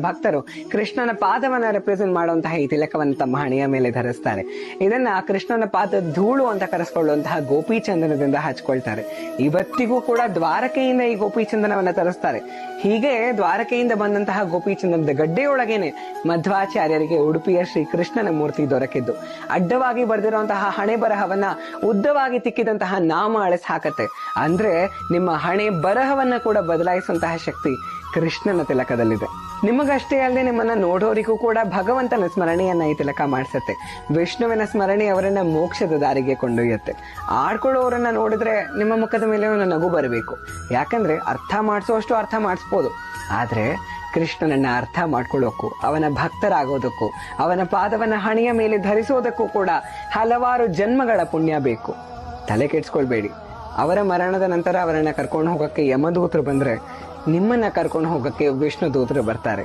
ಭಕ್ತರು ಕೃಷ್ಣನ ಪಾದವನ್ನ ರೆಪ್ರೆಸೆಂಟ್ ಮಾಡುವಂತಹ ಈ ತಿಲಕವನ್ನು ತಮ್ಮ ಹಣೆಯ ಮೇಲೆ ಧರಿಸ್ತಾರೆ. ಇದನ್ನ ಕೃಷ್ಣನ ಪಾದ ಧೂಳು ಅಂತ ಕರೆಸ್ಕೊಳ್ಳುವಂತಹ ಗೋಪಿ ಚಂದನದಿಂದ ಹಚ್ಕೊಳ್ತಾರೆ. ಇವತ್ತಿಗೂ ಕೂಡ ದ್ವಾರಕೆಯಿಂದ ಈ ಗೋಪಿ ಚಂದನವನ್ನ ತರಿಸ್ತಾರೆ. ಹೀಗೆ ದ್ವಾರಕೆಯಿಂದ ಬಂದಂತಹ ಗೋಪಿ ಚಂದನದ ಗಡ್ಡೆಯೊಳಗೇನೆ ಮಧ್ವಾಚಾರ್ಯರಿಗೆ ಉಡುಪಿಯ ಶ್ರೀ ಕೃಷ್ಣನ ಮೂರ್ತಿ ದೊರಕಿದ್ದು. ಅಡ್ಡವಾಗಿ ಬರೆದಿರುವಂತಹ ಹಣೆ ಬರಹವನ್ನ ಉದ್ದವಾಗಿ ತಿಕ್ಕಿದಂತಹ ನಾಮ ಅಳಿಸಿ ಹಾಕತ್ತೆ. ಅಂದ್ರೆ ನಿಮ್ಮ ಹಣೆ ಬರಹವನ್ನ ಕೂಡ ಬದಲಾಯಿಸುವಂತಹ ಶಕ್ತಿ ಕೃಷ್ಣನ ತಿಲಕದಲ್ಲಿದೆ. ನಿಮಗಷ್ಟೇ ಅಲ್ಲದೆ ನಿಮ್ಮನ್ನ ನೋಡೋರಿಗೂ ಕೂಡ ಭಗವಂತನ ಸ್ಮರಣೆಯನ್ನ ಈ ತಿಲಕ ಮಾಡಿಸತ್ತೆ. ವಿಷ್ಣುವಿನ ಸ್ಮರಣೆ ಅವರನ್ನ ಮೋಕ್ಷದ ದಾರಿಗೆ ಕೊಂಡೊಯ್ಯತ್ತೆ. ಆಡ್ಕೊಳ್ಳೋರನ್ನ ನೋಡಿದ್ರೆ ನಿಮ್ಮ ಮುಖದ ಮೇಲೆ ಒಂದು ನಗು ಬರಬೇಕು. ಯಾಕಂದ್ರೆ ಅರ್ಥ ಮಾಡಿಸೋಷ್ಟು ಅರ್ಥ ಮಾಡಿಸ್ಬೋದು, ಆದ್ರೆ ಕೃಷ್ಣನನ್ನ ಅರ್ಥ ಮಾಡ್ಕೊಳ್ಳೋಕ್ಕೂ ಅವನ ಭಕ್ತರಾಗೋದಕ್ಕೂ ಅವನ ಪಾದವನ್ನ ಹಣೆಯ ಮೇಲೆ ಧರಿಸೋದಕ್ಕೂ ಕೂಡ ಹಲವಾರು ಜನ್ಮಗಳ ಪುಣ್ಯ ಬೇಕು. ತಲೆ ಕೆಡ್ಸ್ಕೊಳ್ಬೇಡಿ. ಅವರ ಮರಣದ ನಂತರ ಅವರನ್ನ ಕರ್ಕೊಂಡು ಹೋಗಕ್ಕೆ ಯಮದೂತರು ಬಂದ್ರೆ ನಿಮ್ಮನ್ನ ಕರ್ಕೊಂಡು ಹೋಗಕ್ಕೆ ವಿಷ್ಣು ದೂತರು ಬರ್ತಾರೆ.